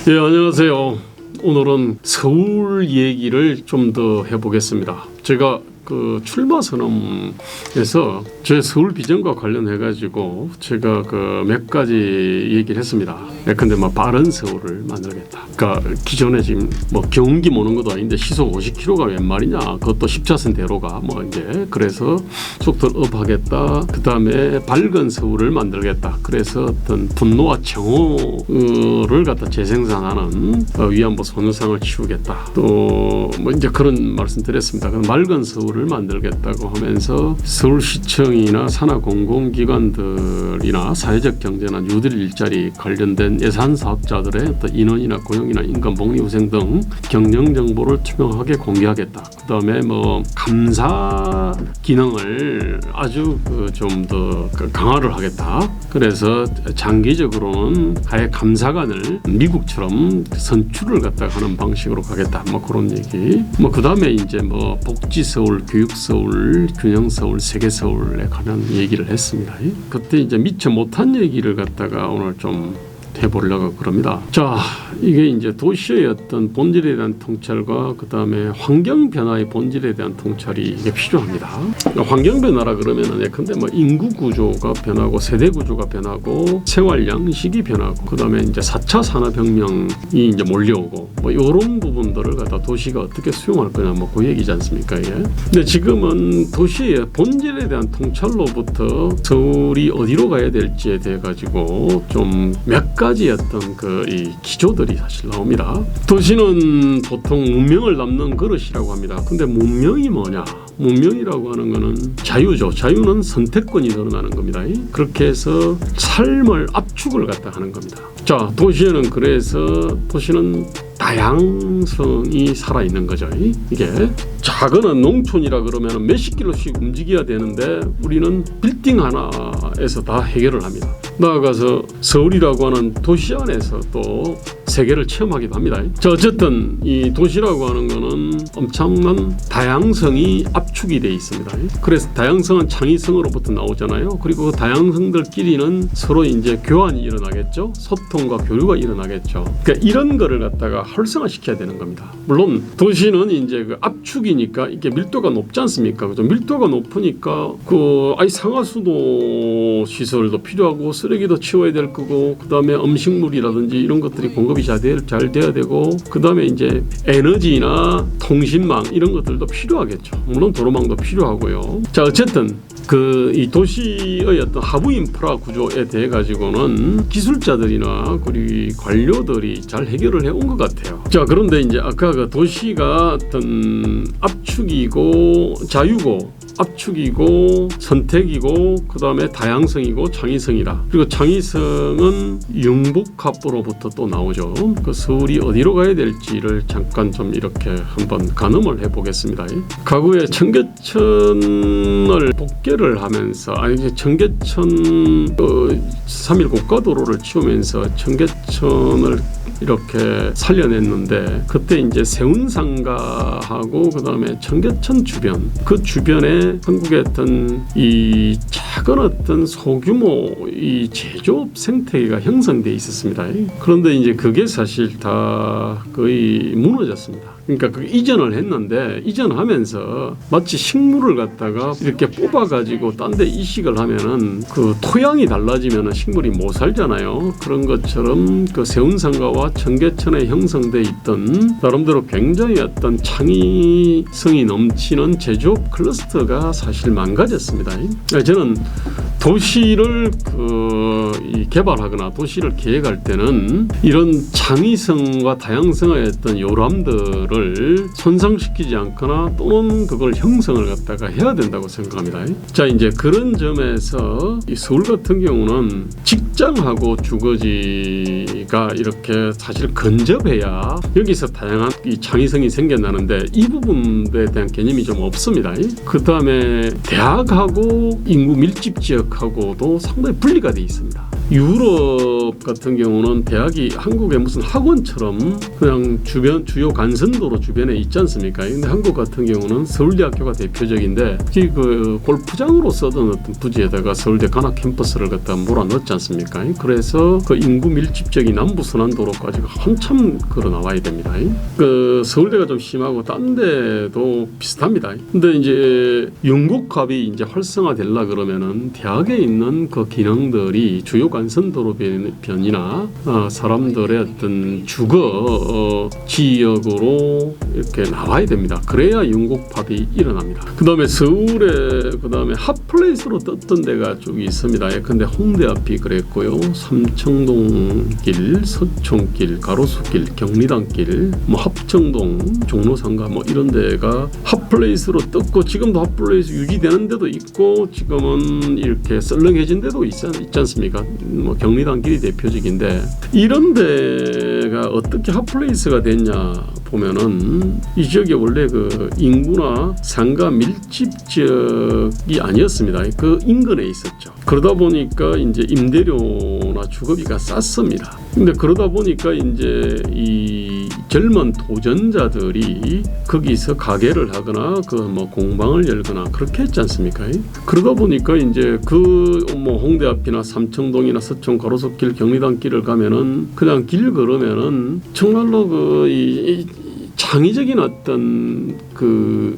네, 안녕하세요. 오늘은 서울 얘기를 좀 더 해보겠습니다. 제가 그 출마 선언에서 제 서울 비전과 관련해 가지고 제가 그 몇 가지 얘기를 했습니다. 근데 뭐 빠른 서울을 만들겠다. 그러니까 기존에 지금 뭐 경운기 모는 것도 아닌데 시속 50km가 웬 말이냐. 그것도 10차선 대로가 뭐 이제 그래서 속도를 업하겠다. 그 다음에 밝은 서울을 만들겠다. 그래서 어떤 분노와 정오를 갖다 재생산하는 위안부 소녀상을 치우겠다. 또 뭐 이제 그런 말씀 드렸습니다. 그럼 맑은 서울을 만들겠다고 하면서 서울시청이나 산하 공공기관들이나 사회적 경제나 뉴딜 일자리 관련된 예산 사업자들의 어떤 인원이나 고용이나 인간 복리후생 등 경영 정보를 투명하게 공개하겠다. 그다음에 뭐 감사 기능을 아주 좀 더 강화를 하겠다. 그래서 장기적으로는 아예 감사관을 미국처럼 선출을 갖다가 하는 방식으로 가겠다. 뭐 그런 얘기. 뭐 그다음에 이제 뭐 복지 서울, 교육 서울, 균형 서울, 세계 서울에 관한 얘기를 했습니다. 그때 이제 미처 못한 얘기를 갖다가 오늘 좀 해보려고 그럽니다. 자, 이게 이제 도시의 어떤 본질에 대한 통찰과 그 다음에 환경 변화의 본질에 대한 통찰이 이게 필요합니다. 그러니까 환경 변화라 그러면은 예컨대 뭐 인구 구조가 변하고 세대 구조가 변하고 생활 양식이 변하고 그 다음에 이제 4차 산업혁명이 이제 몰려오고 뭐 이런 부분들을 갖다 도시가 어떻게 수용할 거냐 뭐 그 얘기지 않습니까? 예. 근데 지금은 도시의 본질에 대한 통찰로부터 서울이 어디로 가야 될지에 대해 가지고 좀 몇 가지 어떤 이 기조들이 사실 나옵니다. 도시는 보통 문명을 남는 그릇이라고 합니다. 근데 문명이 뭐냐? 문명이라고 하는 거는 자유죠. 자유는 선택권이 늘어나는 겁니다. 그렇게 해서 삶을 압축을 갖다 하는 겁니다. 자, 도시에는 그래서 도시는 다양성이 살아있는 거죠. 이게 작은 농촌이라 그러면 몇십 킬로씩 움직여야 되는데 우리는 빌딩 하나에서 다 해결을 합니다. 나아가서 서울이라고 하는 도시 안에서 또 세계를 체험하기도 합니다. 자, 어쨌든 이 도시라고 하는 거는 엄청난 다양성이 압축이 되어 있습니다. 그래서 다양성은 창의성으로부터 나오잖아요. 그리고 그 다양성들끼리는 서로 이제 교환이 일어나겠죠. 소통과 교류가 일어나겠죠. 그러니까 이런 거를 갖다가 활성화시켜야 되는 겁니다. 물론 도시는 이제 그 압축이니까 이게 밀도가 높지 않습니까? 그죠? 밀도가 높으니까 상하수도 시설도 필요하고 쓰레기도 치워야 될 거고 그다음에 음식물이라든지 이런 것들이 공급이 잘 돼야 되고 그다음에 이제 에너지나 통신망 이런 것들도 필요하겠죠. 물론 도로망도 필요하고요. 자, 어쨌든 이 도시의 어떤 하부 인프라 구조에 대해 가지고는 기술자들이나 그리고 관료들이 잘 해결을 해온 것 같아요. 자, 그런데 이제 아까 그 도시가 어떤 압축이고 자유고 압축이고 선택이고 그 다음에 다양성이고 창의성이라. 그리고 창의성은 융복합으로부터 또 나오죠. 그 서울이 어디로 가야 될지를 잠깐 좀 이렇게 한번 가늠을 해보겠습니다. 가구에 청계천을 복개를 하면서 청계천 3일 고가도로를 치우면서 청계천을 이렇게 살려냈는데 그때 이제 세운상가하고 그 다음에 청계천 주변 그 주변에 한국의 어떤 이 작은 어떤 소규모 이 제조업 생태계가 형성돼 있었습니다. 그런데 이제 그게 사실 다 거의 무너졌습니다. 그러니까 그 이전을 했는데 이전하면서 마치 식물을 갖다가 이렇게 뽑아가지고 딴 데 이식을 하면은 그 토양이 달라지면은 식물이 못 살잖아요. 그런 것처럼 그 세운상가와 청계천에 형성돼 있던 나름대로 굉장히 어떤 창의성이 넘치는 제조업 클러스터가 사실 망가졌습니다. 저는 도시를 개발하거나 도시를 계획할 때는 이런 창의성과 다양성의 어떤 요람들을 손상시키지 않거나 또는 그걸 형성을 갖다가 해야 된다고 생각합니다. 자, 이제 그런 점에서 이 서울 같은 경우는 직장하고 주거지가 이렇게 사실 근접해야 여기서 다양한 이 창의성이 생겨나는데 이 부분에 대한 개념이 좀 없습니다. 그 다음에 대학하고 인구 밀집 지역하고도 상당히 분리가 되어 있습니다. 유럽 같은 경우는 대학이 한국의 무슨 학원처럼 그냥 주요 간선도로 주변에 있지 않습니까? 근데 한국 같은 경우는 서울대학교가 대표적인데 특히 그 골프장으로 쓰던 어떤 부지에다가 서울대 관악 캠퍼스를 갖다 몰아넣지 않습니까? 그래서 그 인구 밀집적인 남부순환도로까지 한참 걸어 나와야 됩니다. 그 서울대가 좀 심하고 딴 데도 비슷합니다. 근데 이제 영국합이 이제 활성화되려 그러면은 대학에 있는 그 기능들이 주요 간선도로 변이나 사람들의 어떤 주거 지역으로 이렇게 나와야 됩니다. 그래야 영국합이 일어납니다. 그다음에 서울에 그다음에 핫플레이스로 떴던 데가 쭉 있습니다. 근데 홍대 앞이 그랬고요. 삼청동길, 서촌길, 가로수길, 경리단길, 뭐 합정동, 종로상가 뭐 이런 데가 핫플레이스로 떴고 지금도 핫플레이스 유지되는 데도 있고 지금은 이렇게 썰렁해진 데도 있지 않습니까? 뭐 경리단길이 대표적인데 이런 데가 어떻게 핫플레이스가 됐냐 보면은 이 지역이 원래 그 인구나 상가 밀집 지역이 아니었습니다. 그 인근에 있었죠. 그러다 보니까 이제 임대료나 주거비가 쌌습니다. 근데 그러다 보니까 이제 이 젊은 도전자들이 거기서 가게를 하거나 그 뭐 공방을 열거나 그렇게 했지 않습니까? 그러다 보니까 이제 그 뭐 홍대 앞이나 삼청동이나 서촌 가로수길 경리단길을 가면은 그냥 길 걸으면은 정말로 이 창의적인 어떤 그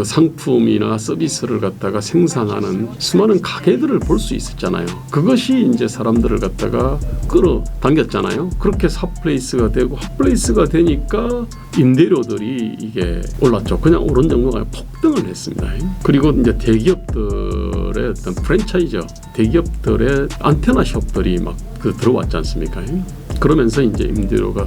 상품이나 서비스를 갖다가 생산하는 수많은 가게들을 볼 수 있었잖아요. 그것이 이제 사람들을 갖다가 끌어당겼잖아요. 그렇게 핫플레이스가 되고 핫플레이스가 되니까 임대료들이 이게 올랐죠. 그냥 오른 정도가 폭등을 했습니다. 그리고 이제 대기업들의 어떤 프랜차이즈, 대기업들의 안테나 숍들이 막 들어왔지 않습니까? 그러면서 이제 임대료가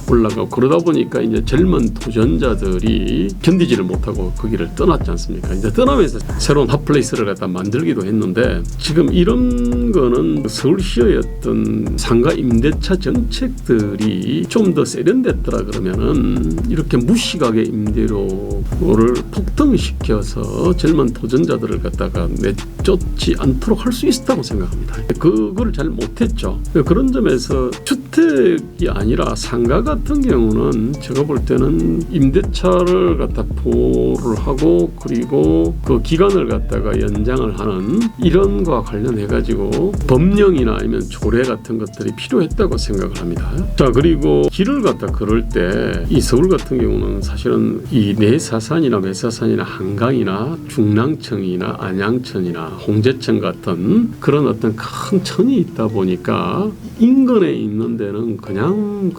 올라가고 그러다 보니까 이제 젊은 도전자들이 견디지를 못하고 거기를 떠났지 않습니까? 이제 떠나면서 새로운 핫플레이스를 갖다 만들기도 했는데 지금 이런 거는 서울시의 어떤 상가 임대차 정책들이 좀 더 세련됐더라 그러면은 이렇게 무시가게 임대료를 폭등시켜서 젊은 도전자들을 갖다가 내쫓지 않도록 할 수 있었다고 생각합니다. 그걸 잘 못했죠. 그런 점에서 주택이 아니라 상가 같은 경우는 제가 볼 때는 임대차를 갖다 보호를 하고 그리고 그 기간을 갖다가 연장을 하는 이런 거와 관련해 가지고 법령이나 아니면 조례 같은 것들이 필요했다고 생각을 합니다. 자, 그리고 길을 갖다 걸을 때 이 서울 같은 경우는 사실은 이 내사산이나 매사산이나 한강이나 중랑천이나 안양천이나 홍제천 같은 그런 어떤 큰 천이 있다 보니까 인근에 있는 데는 그냥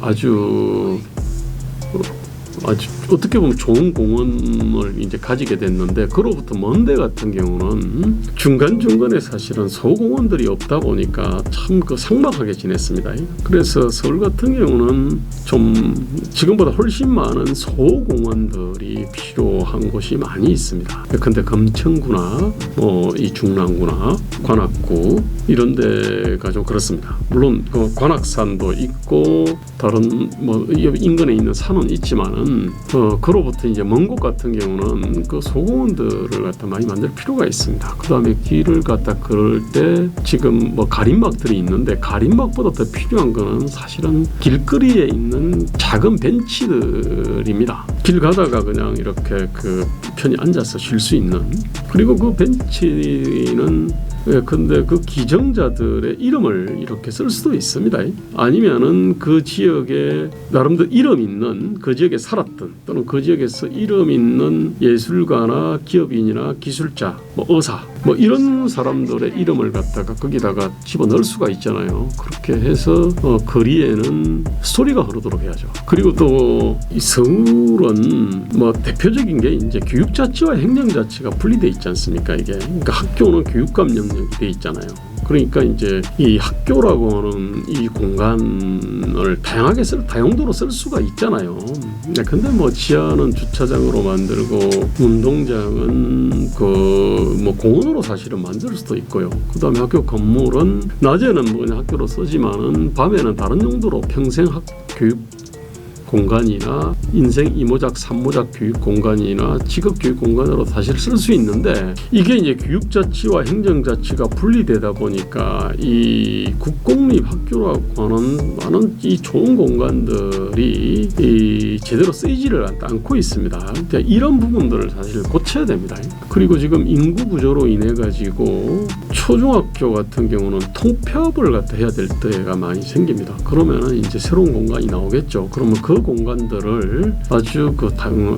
아주 어떻게 보면 좋은 공원을 이제 가지게 됐는데 그로부터 먼 데 같은 경우는 중간중간에 사실은 소공원들이 없다 보니까 참 삭막하게 지냈습니다. 그래서 서울 같은 경우는 좀 지금보다 훨씬 많은 소공원들이 필요한 곳이 많이 있습니다. 근데 검천구나 뭐 이 중랑구나 관악구 이런 데가 좀 그렇습니다. 물론 그 관악산도 있고 다른 뭐 인근에 있는 산은 있지만은 그로부터 이제 먼 곳 같은 경우는 그 소공원들을 갖다 많이 만들 필요가 있습니다. 그 다음에 길을 갖다 걸을 때 지금 뭐 가림막들이 있는데 가림막보다 더 필요한 거는 사실은 길거리에 있는 작은 벤치들입니다. 길 가다가 그냥 이렇게 그 편히 앉아서 쉴 수 있는 그리고 그 벤치는 근데 그 기증자들의 이름을 이렇게 쓸 수도 있습니다. 아니면은 그 지역에 나름대로 이름 있는 그 지역에 살았던 또는 그 지역에서 이름 있는 예술가나 기업인이나 기술자, 뭐 의사, 뭐 이런 사람들의 이름을 갖다가 거기다가 집어넣을 수가 있잖아요. 그렇게 해서 거리에는 스토리가 흐르도록 해야죠. 그리고 또 이 서울은 뭐 대표적인 게 이제 교육자치와 행정자치가 분리돼 있지 않습니까? 이게 그러니까 학교는 교육감 영역이 돼 있잖아요. 그러니까 이제 이 학교라고 하는 이 공간을 다양도로 쓸 수가 있잖아요. 근데 뭐 지하는 주차장으로 만들고 운동장은 뭐 공원으로 사실은 만들 수도 있고요. 그다음에 학교 건물은 낮에는 뭐 그냥 학교로 쓰지만은 밤에는 다른 용도로 평생 교육 공간이나 인생 2모작 3모작 교육 공간이나 직업 교육 공간으로 사실 쓸 수 있는데, 이게 이제 교육자치와 행정자치가 분리되다 보니까 이 국공립 학교라고 하는 많은 이 좋은 공간들이 제대로 쓰이지를 않고 있습니다. 이런 부분들을 사실 고쳐야 됩니다. 그리고 지금 인구 구조로 인해 가지고 초중학교 같은 경우는 통폐합을 갖다 해야 될 때가 많이 생깁니다. 그러면은 이제 새로운 공간이 나오겠죠. 그러면 그 공간들을 아주 그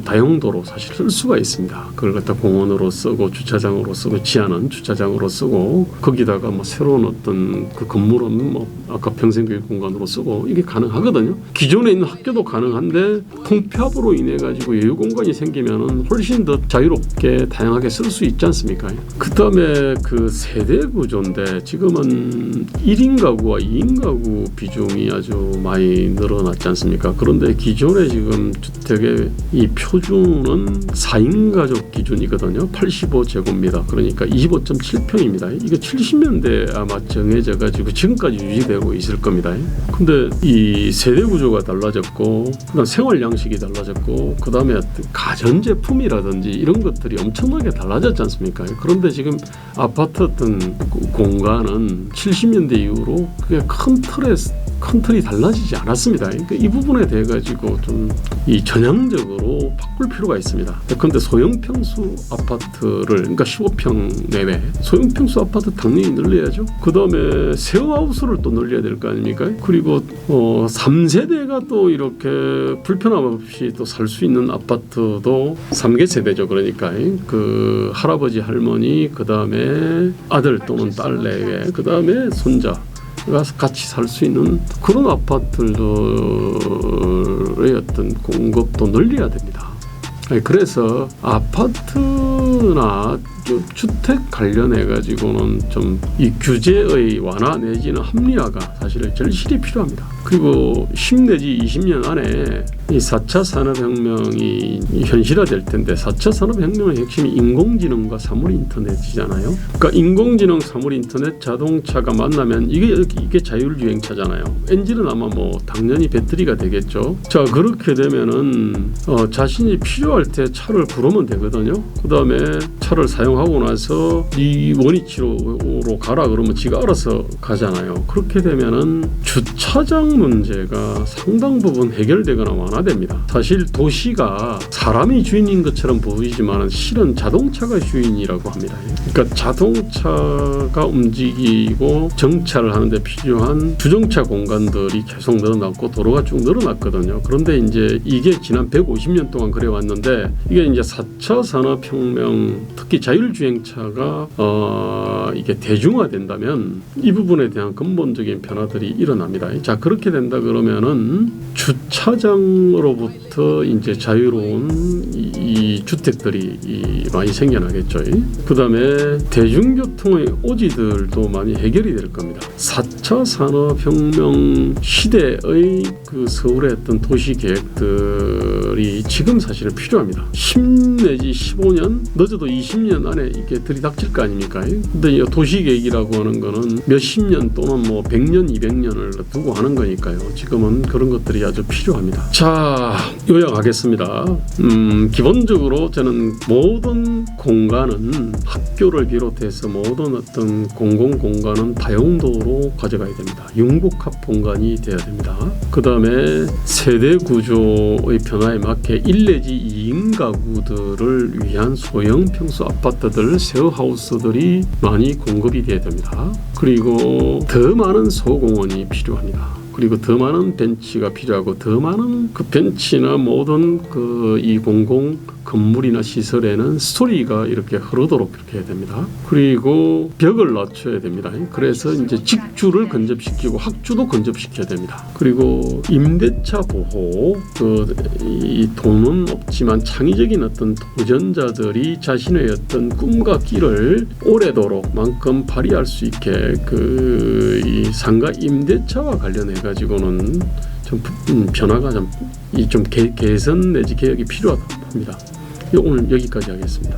다용도로 사실 쓸 수가 있습니다. 그걸 갖다 공원으로 쓰고 주차장으로 쓰고 지하는 주차장으로 쓰고 거기다가 뭐 새로운 어떤 그 건물은 뭐 아까 평생교육 공간으로 쓰고 이게 가능하거든요. 기존에 있는 학교도 가능한데 통폐합으로 인해 가지고 여유 공간이 생기면은 훨씬 더 자유롭게 다양하게 쓸 수 있지 않습니까? 그 다음에 그 세대 구조인데 지금은 1인 가구와 2인 가구 비중이 아주 많이 늘어났지 않습니까? 그런데 기존에 지금 주택의 이 표준은 4인 가족 기준이거든요. 85제곱미터, 그러니까 25.7평입니다. 이게 70년대 아마 정해져 가지고 지금까지 유지되고 있을 겁니다. 근데 이 세대 구조가 달라졌고, 그다음 생활 양식이 달라졌고, 그다음에 가전 제품이라든지 이런 것들이 엄청나게 달라졌지 않습니까? 그런데 지금 아파트 어떤 공간은 70년대 이후로 그게 큰 틀이 달라지지 않았습니다. 그러니까 이 부분에 대해 가지고 좀 이 전향적으로 바꿀 필요가 있습니다. 그런데 소형평수 아파트를, 그러니까 15평 내외 소형평수 아파트 당연히 늘려야죠. 그 다음에 쉐어하우스를 또 늘려야 될 거 아닙니까? 그리고 3세대가 또 이렇게 불편함 없이 또 살 수 있는 아파트도 3개 세대죠. 그러니까 그 할아버지 할머니, 그 다음에 아들 또는 딸 내외, 그 다음에 손자 같이 살 수 있는 그런 아파트들의 어떤 공급도 늘려야 됩니다. 그래서 아파트나 주택 관련해 가지고는 좀 이 규제의 완화 내지는 합리화가 사실 절실히 필요합니다. 그리고 10 내지 20년 안에 이 4차 산업혁명이 현실화될 텐데, 4차 산업혁명의 핵심이 인공지능과 사물인터넷이잖아요. 그러니까 인공지능, 사물인터넷, 자동차가 만나면 이게 자율주행차잖아요. 엔진은 아마 뭐 당연히 배터리가 되겠죠. 자, 그렇게 되면은 자신이 필요할 때 차를 부르면 되거든요. 그 다음에 차를 사용하고 나서 이 원위치로 가라 그러면 지가 알아서 가잖아요. 그렇게 되면은 주차장 문제가 상당 부분 해결되거나 완화됩니다. 사실 도시가 사람이 주인인 것처럼 보이지만 실은 자동차가 주인이라고 합니다. 그러니까 자동차가 움직이고 정차를 하는데 필요한 주정차 공간들이 계속 늘어났고 도로가 쭉 늘어났거든요. 그런데 이제 이게 지난 150년 동안 그래 왔는데, 이게 이제 4차 산업혁명, 특히 자율주행차가 이게 대중화된다면 이 부분에 대한 근본적인 변화들이 일어납니다. 자, 그렇게 된다 그러면은 주차장으로부터 이제 자유로운 이 주택들이 많이 생겨나겠죠. 그 다음에 대중교통의 오지들도 많이 해결이 될 겁니다. 4차 산업혁명 시대의 그 서울의 어떤 도시 계획들이 지금 사실은 필요합니다. 10 내지 15년, 늦어도 20년 안에 이게 들이닥칠 거 아닙니까? 근데 도시 계획이라고 하는 거는 몇십 년 또는 뭐 100년, 200년을 두고 하는 거니까요. 지금은 그런 것들이 아주 필요합니다. 자, 요약하겠습니다. 기본적으로 저는 모든 공간은, 학교를 비롯해서 모든 어떤 공공공간은 다용도로 가져가야 됩니다. 융복합 공간이 돼야 됩니다. 그 다음에 세대 구조의 변화에 맞게 1 내지 2인 가구들을 위한 소형 평수 아파트들, 쉐어하우스들이 많이 공급이 돼야 됩니다. 그리고 더 많은 소공원이 필요합니다. 그리고 더 많은 벤치가 필요하고, 더 많은 그 벤치나 모든 그 이 공공 건물이나 시설에는 스토리가 이렇게 흐르도록 이렇게 해야 됩니다. 그리고 벽을 낮춰야 됩니다. 그래서 이제 직주를 근접시키고 학주도 근접시켜야 됩니다. 그리고 임대차 보호, 이 돈은 없지만 창의적인 어떤 도전자들이 자신의 어떤 꿈과 끼를 오래도록 만큼 발휘할 수 있게 이 상가 임대차와 관련해 가지고는 좀 변화가 좀 개선 내지 개혁이 필요하다고 봅니다. 오늘 여기까지 하겠습니다.